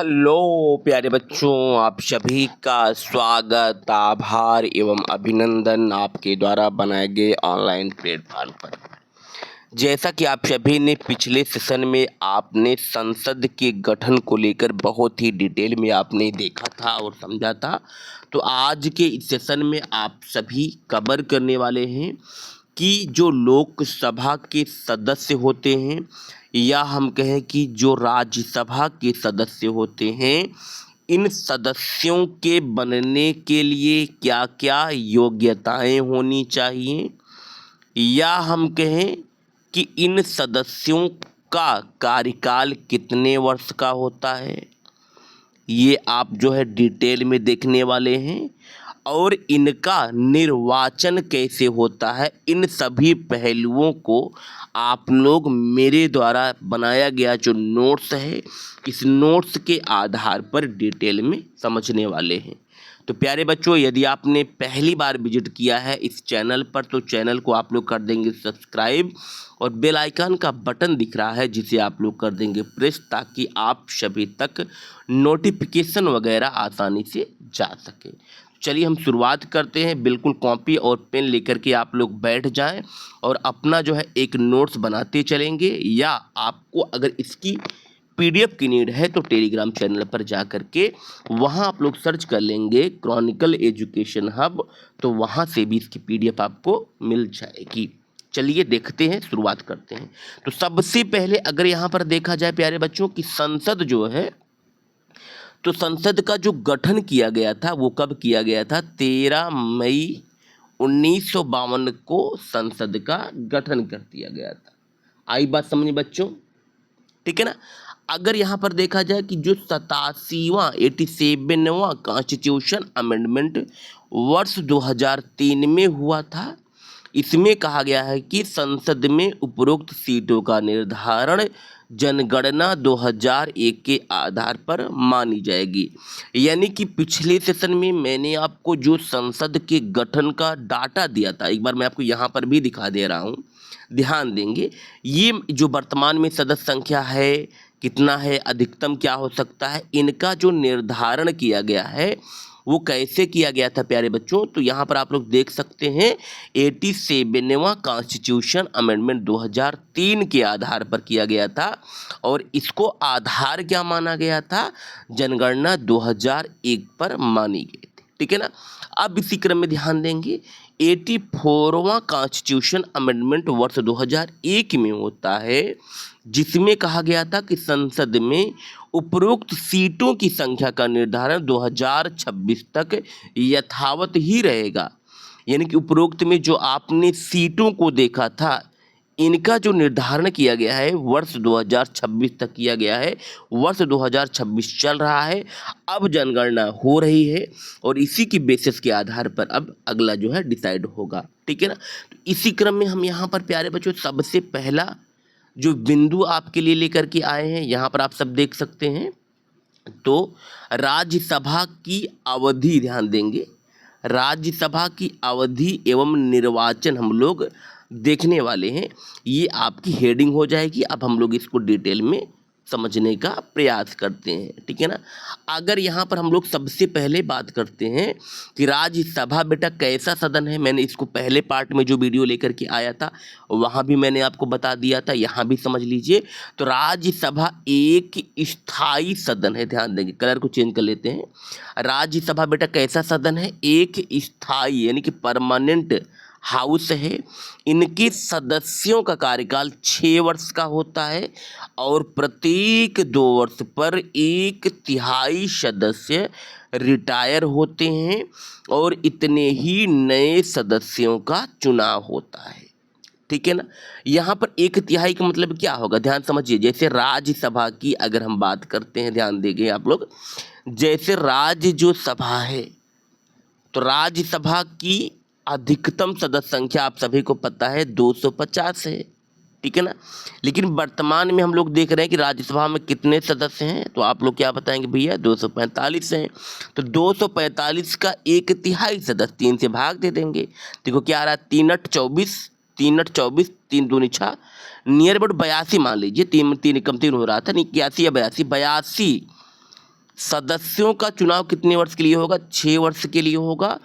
Hello प्यारे बच्चों, आप सभी का स्वागत, आभार एवं अभिनंदन आपके द्वारा बनाए गए ऑनलाइन प्लेटफॉर्म पर। जैसा कि आप सभी ने पिछले सेशन में आपने संसद के गठन को लेकर बहुत ही डिटेल में आपने देखा था और समझा था, तो आज के इस सेशन में आप सभी कवर करने वाले हैं कि जो लोकसभा के सदस्य होते हैं या हम कहें कि जो राज्यसभा के सदस्य होते हैं, इन सदस्यों के बनने के लिए क्या क्या योग्यताएं होनी चाहिए, या हम कहें कि इन सदस्यों का कार्यकाल कितने वर्ष का होता है, ये आप जो है डिटेल में देखने वाले हैं। और इनका निर्वाचन कैसे होता है, इन सभी पहलुओं को आप लोग मेरे द्वारा बनाया गया जो नोट्स है, इस नोट्स के आधार पर डिटेल में समझने वाले हैं। तो प्यारे बच्चों, यदि आपने पहली बार विजिट किया है इस चैनल पर, तो चैनल को आप लोग कर देंगे सब्सक्राइब और बेल आइकन का बटन दिख रहा है जिसे आप लोग कर देंगे प्रेस, ताकि आप सभी तक नोटिफिकेशन वगैरह आसानी से जा सके। चलिए हम शुरुआत करते हैं। बिल्कुल कॉपी और पेन लेकर के आप लोग बैठ जाएं और अपना जो है एक नोट्स बनाते चलेंगे, या आपको अगर इसकी पीडीएफ की नीड है तो टेलीग्राम चैनल पर जा करके वहाँ आप लोग सर्च कर लेंगे क्रॉनिकल एजुकेशन हब, तो वहाँ से भी इसकी पीडीएफ आपको मिल जाएगी। चलिए देखते हैं, शुरुआत करते हैं। तो सबसे पहले अगर यहाँ पर देखा जाए प्यारे बच्चों कि संसद जो है, तो संसद का जो गठन किया गया था वो कब किया गया था? 13 मई 1952 को संसद का गठन कर दिया गया था। आई बात समझ बच्चों? ठीक है ना। अगर यहाँ पर देखा जाए कि जो 87वां कॉन्स्टिट्यूशन अमेंडमेंट वर्ष 2003 में हुआ था, इसमें कहा गया है कि संसद में उपरोक्त सीटों का निर्धारण जनगणना 2001 के आधार पर मानी जाएगी। यानी कि पिछले सेशन में मैंने आपको जो संसद के गठन का डाटा दिया था, एक बार मैं आपको यहाँ पर भी दिखा दे रहा हूँ, ध्यान देंगे। ये जो वर्तमान में सदस्य संख्या है कितना है, अधिकतम क्या हो सकता है, इनका जो निर्धारण किया गया है वो कैसे किया गया था प्यारे बच्चों? तो यहाँ पर आप लोग देख सकते हैं 87वां कॉन्स्टिट्यूशन अमेंडमेंट 2003 के आधार पर किया गया था, और इसको आधार क्या माना गया था? जनगणना 2001 पर मानी गई थी। ठीक है ना। अब इसी क्रम में ध्यान देंगे 84वां कॉन्स्टिट्यूशन अमेंडमेंट वर्ष 2001 में होता है, जिसमें कहा गया था कि संसद में उपरोक्त सीटों की संख्या का निर्धारण 2026 तक यथावत ही रहेगा। यानी कि उपरोक्त में जो आपने सीटों को देखा था, इनका जो निर्धारण किया गया है वर्ष 2026 तक किया गया है। वर्ष 2026 चल रहा है, अब जनगणना हो रही है, और इसी की बेसिस के आधार पर अब अगला जो है डिसाइड होगा। ठीक है ना। तो इसी क्रम में हम यहाँ पर प्यारे बच्चों सबसे पहला जो बिंदु आपके लिए लेकर के आए हैं, यहाँ पर आप सब देख सकते हैं। तो राज्यसभा की अवधि ध्यान देंगे, राज्यसभा की अवधि एवं निर्वाचन हम लोग देखने वाले हैं। ये आपकी हेडिंग हो जाएगी। अब हम लोग इसको डिटेल में समझने का प्रयास करते हैं। ठीक है ना। अगर यहाँ पर हम लोग सबसे पहले बात करते हैं कि राज्यसभा बेटा कैसा सदन है, मैंने इसको पहले पार्ट में जो वीडियो लेकर के आया था वहाँ भी मैंने आपको बता दिया था, यहाँ भी समझ लीजिए। तो राज्यसभा एक स्थायी सदन है, ध्यान देंगे, कलर को चेंज कर लेते हैं। राज्यसभा बेटा कैसा सदन है? एक स्थायी यानी कि परमानेंट हाउस है। इनके सदस्यों का कार्यकाल 6 वर्ष का होता है, और प्रत्येक 2 वर्ष पर 1/3 सदस्य रिटायर होते हैं, और इतने ही नए सदस्यों का चुनाव होता है। ठीक है ना। यहाँ पर 1/3 का मतलब क्या होगा, ध्यान समझिए। जैसे राज्यसभा की अगर हम बात करते हैं, ध्यान देंगे आप लोग, जैसे राज्य जो सभा है, तो राज्यसभा की अधिकतम सदस्य संख्या आप सभी को पता है 250 है। ठीक है ना। लेकिन वर्तमान में हम लोग देख रहे हैं कि राज्यसभा में कितने सदस्य हैं, तो आप लोग क्या बताएंगे भैया? 245 हैं। तो 245 का 1/3 सदस्य 3 से भाग दे देंगे। देखो क्या आ रहा है, 3 8 24, 3 8 24, 3 दूनी 6, नियर अबाउट 82 मान लीजिए। 3 3 कम 3 हो रहा था, नहीं 81 या 82, सदस्यों का चुनाव कितने वर्ष के लिए होगा? 6 वर्ष के लिए होगा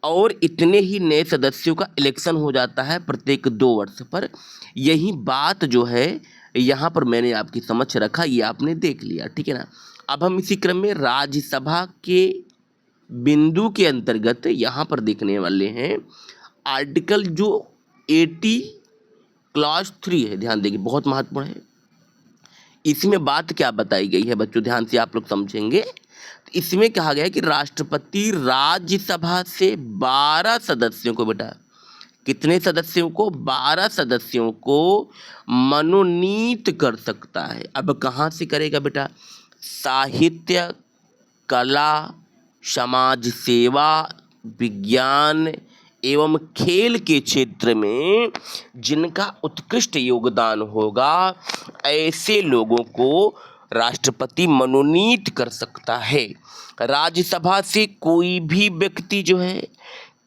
और इतने ही नए सदस्यों का इलेक्शन हो जाता है प्रत्येक 2 वर्ष पर। यही बात जो है यहाँ पर मैंने आपकी समझ रखा, ये आपने देख लिया, ठीक है ना। अब हम इसी क्रम में राज्यसभा के बिंदु के अंतर्गत यहाँ पर देखने वाले हैं आर्टिकल जो 80 क्लॉज 3 है, ध्यान देंगे, बहुत महत्वपूर्ण है। इसमें बात क्या बताई गई है बच्चों, ध्यान से आप लोग समझेंगे। इसमें कहा गया है कि राष्ट्रपति राज्यसभा से 12 सदस्यों को, बेटा कितने सदस्यों को? 12 सदस्यों को मनोनीत कर सकता है। अब कहाँ से करेगा बेटा? साहित्य, कला, समाज सेवा, विज्ञान एवं खेल के क्षेत्र में जिनका उत्कृष्ट योगदान होगा, ऐसे लोगों को राष्ट्रपति मनोनीत कर सकता है। राज्यसभा से कोई भी व्यक्ति जो है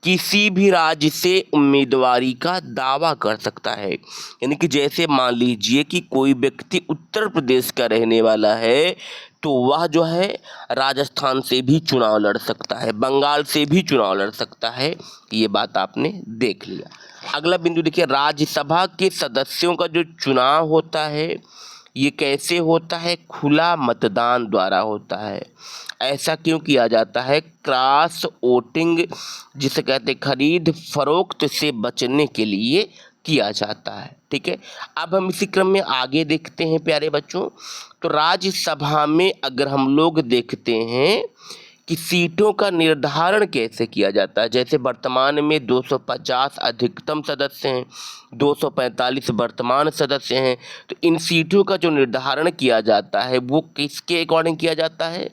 किसी भी राज्य से उम्मीदवारी का दावा कर सकता है। यानी कि जैसे मान लीजिए कि कोई व्यक्ति उत्तर प्रदेश का रहने वाला है तो वह जो है राजस्थान से भी चुनाव लड़ सकता है, बंगाल से भी चुनाव लड़ सकता है। ये बात आपने देख लिया। अगला बिंदु देखिए, राज्यसभा के सदस्यों का जो चुनाव होता है ये कैसे होता है? खुला मतदान द्वारा होता है। ऐसा क्यों किया जाता है? क्रॉस वोटिंग जिसे कहते हैं खरीद फरोख्त से बचने के लिए किया जाता है, ठीक है। अब हम इसी क्रम में आगे देखते हैं प्यारे बच्चों। तो राज्यसभा में अगर हम लोग देखते हैं कि सीटों का निर्धारण कैसे किया जाता है, जैसे वर्तमान में 250 अधिकतम सदस्य हैं, 245 वर्तमान सदस्य हैं, तो इन सीटों का जो निर्धारण किया जाता है वो किसके अकॉर्डिंग किया जाता है?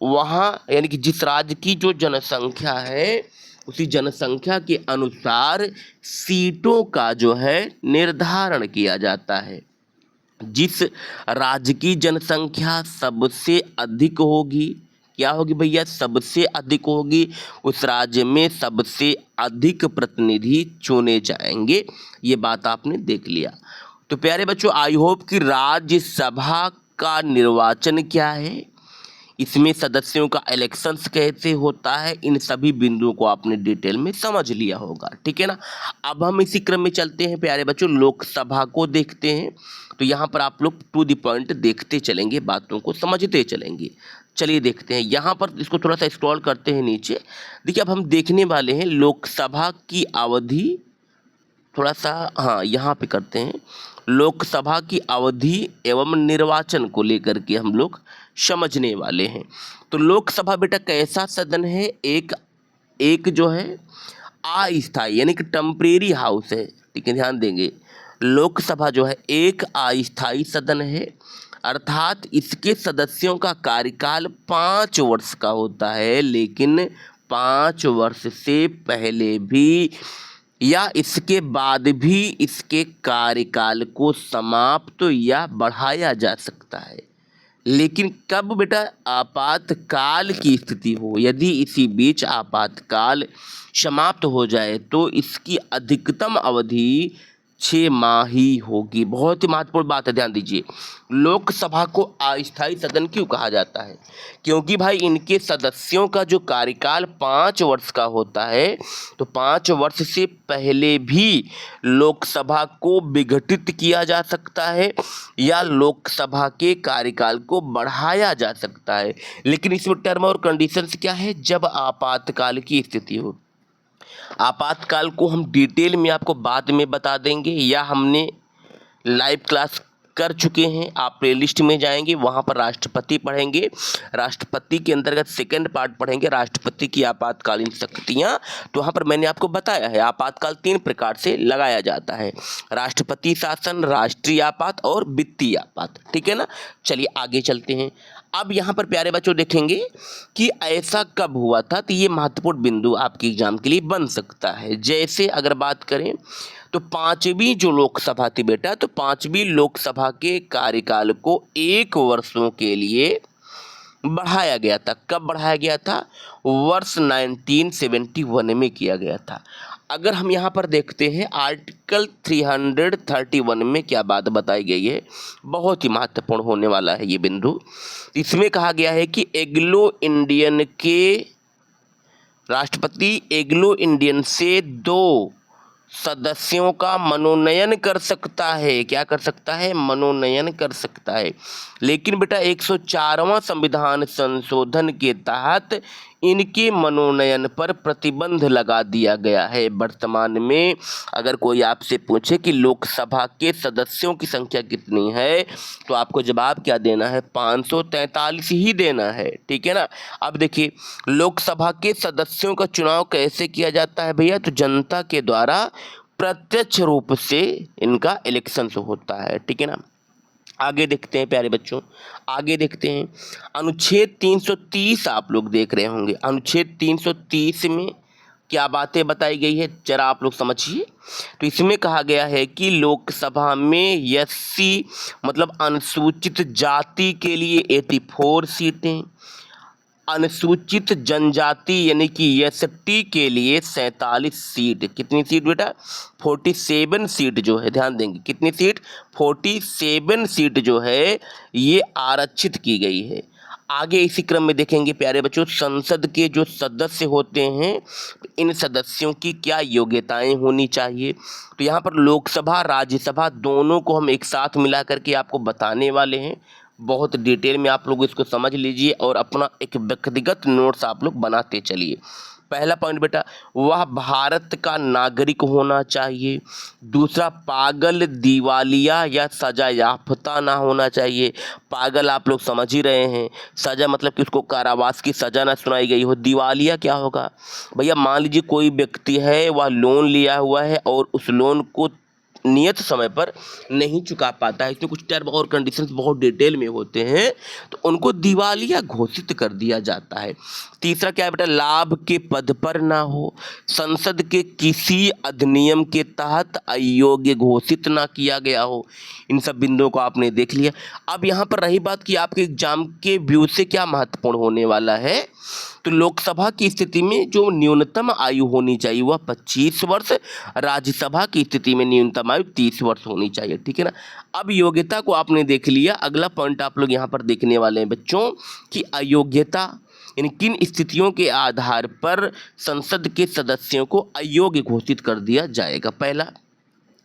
वहाँ यानी कि जिस राज्य की जो जनसंख्या है उसी जनसंख्या के अनुसार सीटों का जो है निर्धारण किया जाता है। जिस राज्य की जनसंख्या सबसे अधिक होगी, क्या होगी भैया? सबसे अधिक होगी, उस राज्य में सबसे अधिक प्रतिनिधि चुने जाएंगे। ये बात आपने देख लिया। तो प्यारे बच्चों, आई होप कि राज्यसभा का निर्वाचन क्या है, इसमें सदस्यों का इलेक्शंस कैसे होता है, इन सभी बिंदुओं को आपने डिटेल में समझ लिया होगा, ठीक है ना। अब हम इसी क्रम में चलते हैं प्यारे बच्चों, लोकसभा को देखते हैं। तो यहाँ पर आप लोग टू द पॉइंट देखते चलेंगे, बातों को समझते चलेंगे। चलिए देखते हैं, यहाँ पर इसको थोड़ा सा स्क्रॉल करते हैं नीचे। देखिए अब हम देखने वाले हैं लोकसभा की अवधि, थोड़ा सा हाँ यहाँ पे करते हैं। लोकसभा की अवधि एवं निर्वाचन को लेकर के हम लोग समझने वाले हैं। तो लोकसभा बेटा कैसा सदन है? एक जो है अस्थायी यानी कि टेम्परेरी हाउस है, ठीक है, ध्यान देंगे। लोकसभा जो है एक अस्थायी सदन है, अर्थात इसके सदस्यों का कार्यकाल 5 वर्ष का होता है, लेकिन 5 वर्ष से पहले भी या इसके बाद भी इसके कार्यकाल को समाप्त या बढ़ाया जा सकता है। लेकिन कब बेटा? आपातकाल की स्थिति हो, यदि इसी बीच आपातकाल समाप्त हो जाए तो इसकी अधिकतम अवधि 6 माह ही होगी। बहुत ही महत्वपूर्ण बात है, ध्यान दीजिए। लोकसभा को अस्थायी सदन क्यों कहा जाता है? क्योंकि भाई इनके सदस्यों का जो कार्यकाल 5 वर्ष का होता है, तो 5 वर्ष से पहले भी लोकसभा को विघटित किया जा सकता है या लोकसभा के कार्यकाल को बढ़ाया जा सकता है। लेकिन इसमें टर्म और कंडीशंस क्या है? जब आपातकाल की स्थिति हो। आपातकाल को हम डिटेल में आपको बाद में बता देंगे, या हमने लाइव क्लास कर चुके हैं। आप प्लेलिस्ट में जाएंगे, वहाँ पर राष्ट्रपति पढ़ेंगे, राष्ट्रपति के अंतर्गत सेकंड पार्ट पढ़ेंगे, राष्ट्रपति की आपातकालीन शक्तियाँ। तो वहाँ पर मैंने आपको बताया है आपातकाल 3 प्रकार से लगाया जाता है, राष्ट्रपति शासन, राष्ट्रीय आपात और वित्तीय आपात, ठीक है ना। चलिए आगे चलते हैं। अब यहाँ पर प्यारे बच्चों देखेंगे कि ऐसा कब हुआ था, तो ये महत्वपूर्ण बिंदु आपके एग्जाम के लिए बन सकता है। जैसे अगर बात करें तो 5वीं जो लोकसभा थी बेटा, तो 5वीं लोकसभा के कार्यकाल को 1 वर्षों के लिए बढ़ाया गया था। कब बढ़ाया गया था? वर्ष 1971 में किया गया था। अगर हम यहाँ पर देखते हैं आर्टिकल 331 में क्या बात बताई गई है, बहुत ही महत्वपूर्ण होने वाला है ये बिंदु। इसमें कहा गया है कि एंग्लो इंडियन के राष्ट्रपति एंग्लो इंडियन से 2 सदस्यों का मनोनयन कर सकता है। क्या कर सकता है? मनोनयन कर सकता है। लेकिन बेटा 104वां संविधान संशोधन के तहत इनके मनोनयन पर प्रतिबंध लगा दिया गया है। वर्तमान में अगर कोई आपसे पूछे कि लोकसभा के सदस्यों की संख्या कितनी है, तो आपको जवाब क्या देना है? 543 ही देना है। ठीक है ना। अब देखिए, लोकसभा के सदस्यों का चुनाव कैसे किया जाता है भैया? तो जनता के द्वारा प्रत्यक्ष रूप से इनका इलेक्शन होता है। ठीक है ना। आगे देखते हैं प्यारे बच्चों, आगे देखते हैं अनुच्छेद 330 आप लोग देख रहे होंगे। अनुच्छेद 330 में क्या बातें बताई गई है, जरा आप लोग समझिए। तो इसमें कहा गया है कि लोकसभा में एससी मतलब अनुसूचित जाति के लिए 84 सीटें, अनुसूचित जनजाति यानी कि एसटी के लिए 47 सीट। कितनी सीट बेटा? 47 सीट जो है, ध्यान देंगे कितनी सीट? 47 सीट जो है ये आरक्षित की गई है। आगे इसी क्रम में देखेंगे प्यारे बच्चों, संसद के जो सदस्य होते हैं इन सदस्यों की क्या योग्यताएं होनी चाहिए। तो यहाँ पर लोकसभा राज्यसभा दोनों को हम एक साथ मिला करके आपको बताने वाले हैं। बहुत डिटेल में आप लोग इसको समझ लीजिए और अपना एक व्यक्तिगत नोट्स आप लोग बनाते चलिए। पहला पॉइंट बेटा, वह भारत का नागरिक होना चाहिए। दूसरा, पागल, दिवालिया या सजा याफ्ता ना होना चाहिए। पागल आप लोग समझ ही रहे हैं, सजा मतलब कि उसको कारावास की सजा ना सुनाई गई हो। दिवालिया क्या होगा भैया? मान लीजिए कोई व्यक्ति है, वह लोन लिया हुआ है और उस लोन को नियत समय पर नहीं चुका पाता है, इसमें कुछ टर्म और कंडीशंस बहुत डिटेल में होते हैं, तो उनको दिवालिया घोषित कर दिया जाता है। तीसरा क्या है बेटा? लाभ के पद पर ना हो, संसद के किसी अधिनियम के तहत अयोग्य घोषित ना किया गया हो। इन सब बिंदुओं को आपने देख लिया। अब यहाँ पर रही बात कि आपके एग्जाम के व्यू से क्या महत्वपूर्ण होने वाला है, तो लोकसभा की स्थिति में जो न्यूनतम आयु होनी चाहिए वह 25 वर्ष, राज्यसभा की स्थिति में न्यूनतम आयु 30 वर्ष होनी चाहिए। ठीक है ना। अब योग्यता को आपने देख लिया। अगला पॉइंट आप लोग यहाँ पर देखने वाले हैं बच्चों कि अयोग्यता यानी किन स्थितियों के आधार पर संसद के सदस्यों को अयोग्य घोषित कर दिया जाएगा। पहला,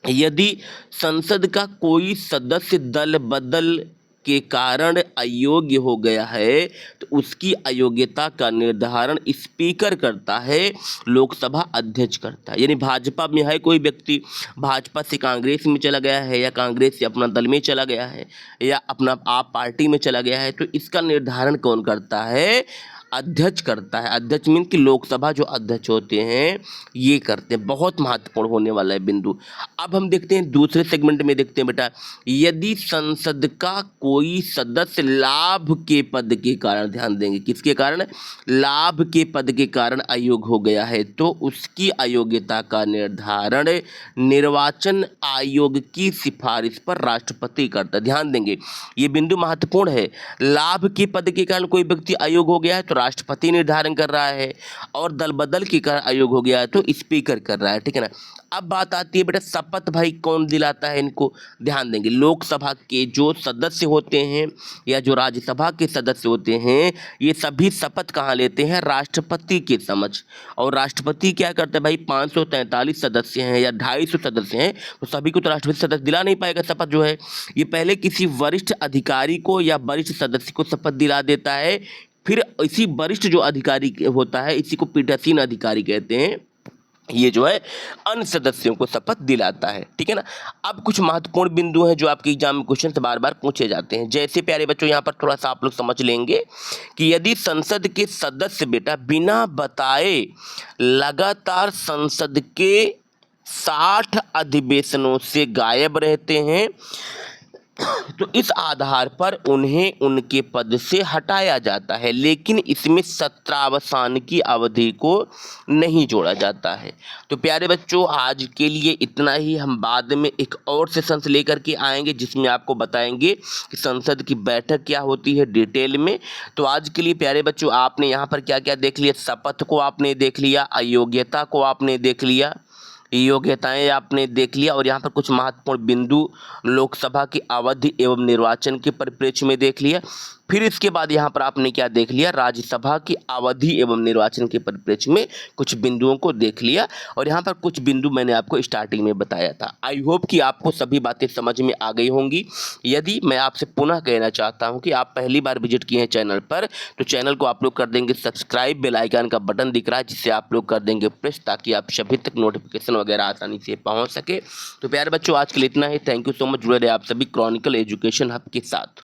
यदि संसद का कोई सदस्य दल बदल के कारण अयोग्य हो गया है तो उसकी अयोग्यता का निर्धारण स्पीकर करता है, लोकसभा अध्यक्ष करता है। यानी भाजपा में है कोई व्यक्ति, भाजपा से कांग्रेस में चला गया है या कांग्रेस से अपना दल में चला गया है या अपना आप पार्टी में चला गया है, तो इसका निर्धारण कौन करता है? अध्यक्ष करता है। अध्यक्ष मीन कि लोकसभा जो अध्यक्ष होते हैं ये करते हैं। बहुत महत्वपूर्ण होने वाला है बिंदु। अब हम देखते हैं दूसरे सेगमेंट में, देखते हैं बेटा, यदि संसद का कोई सदस्य लाभ के पद के कारण, ध्यान देंगे किसके कारण? लाभ के पद के कारण अयोग्य हो गया है तो उसकी अयोग्यता का निर्धारण निर्वाचन आयोग की सिफारिश पर राष्ट्रपति करता है। ध्यान देंगे ये बिंदु महत्वपूर्ण है। लाभ के पद के कारण कोई व्यक्ति अयोग्य हो गया है तो राष्ट्रपति निर्धारण कर रहा है, और दल बदल के कारण अयोग्य हो गया है तो स्पीकर कर रहा है। ठीक है ना। अब बात आती है बेटा शपथ भाई कौन दिलाता है इनको? ध्यान देंगे लोकसभा के जो सदस्य होते हैं या जो राज्यसभा के सदस्य होते हैं ये सभी शपथ कहाँ लेते हैं? राष्ट्रपति के समक्ष। और राष्ट्रपति क्या करते हैं भाई? 543 सदस्य हैं या 250 सदस्य हैं तो सभी को तो राष्ट्रपति सदस्य दिला नहीं पाएगा शपथ जो है, ये पहले किसी वरिष्ठ अधिकारी को या वरिष्ठ सदस्य को शपथ दिला देता है, फिर इसी वरिष्ठ जो अधिकारी होता है इसी को पीठासीन अधिकारी कहते हैं, ये जो है अन्य सदस्यों को शपथ दिलाता है। ठीक है ना। अब कुछ महत्वपूर्ण बिंदु हैं जो आपके एग्जाम में क्वेश्चन बार बार पूछे जाते हैं। जैसे प्यारे बच्चों यहाँ पर थोड़ा सा आप लोग समझ लेंगे कि यदि संसद के सदस्य बेटा बिना बताए लगातार संसद के 60 अधिवेशनों से गायब रहते हैं तो इस आधार पर उन्हें उनके पद से हटाया जाता है, लेकिन इसमें सत्रावसान की अवधि को नहीं जोड़ा जाता है। तो प्यारे बच्चों आज के लिए इतना ही। हम बाद में एक और सेशंस लेकर के आएंगे जिसमें आपको बताएंगे कि संसद की बैठक क्या होती है डिटेल में। तो आज के लिए प्यारे बच्चों आपने यहाँ पर क्या क्या देख लिया? शपथ को आपने देख लिया, अयोग्यता को आपने देख लिया, योग्यताएं आपने देख लिया और यहाँ पर कुछ महत्वपूर्ण बिंदु लोकसभा की अवधि एवं निर्वाचन के परिप्रेक्ष्य में देख लिया। फिर इसके बाद यहाँ पर आपने क्या देख लिया, राज्यसभा की अवधि एवं निर्वाचन के परिप्रेक्ष्य में कुछ बिंदुओं को देख लिया और यहाँ पर कुछ बिंदु मैंने आपको स्टार्टिंग में बताया था। आई होप कि आपको सभी बातें समझ में आ गई होंगी। यदि मैं आपसे पुनः कहना चाहता हूँ कि आप पहली बार विजिट किए हैं चैनल पर, तो चैनल को आप लोग कर देंगे सब्सक्राइब, बेल आइकन का बटन दिख रहा है जिससे आप लोग कर देंगे प्रेस, ताकि आप सभी तक नोटिफिकेशन वगैरह आसानी से पहुँच सके। तो प्यारे बच्चों, आज के लिए इतना ही। Thank you so much. जुड़े रहे आप सभी क्रॉनिकल एजुकेशन हब के साथ।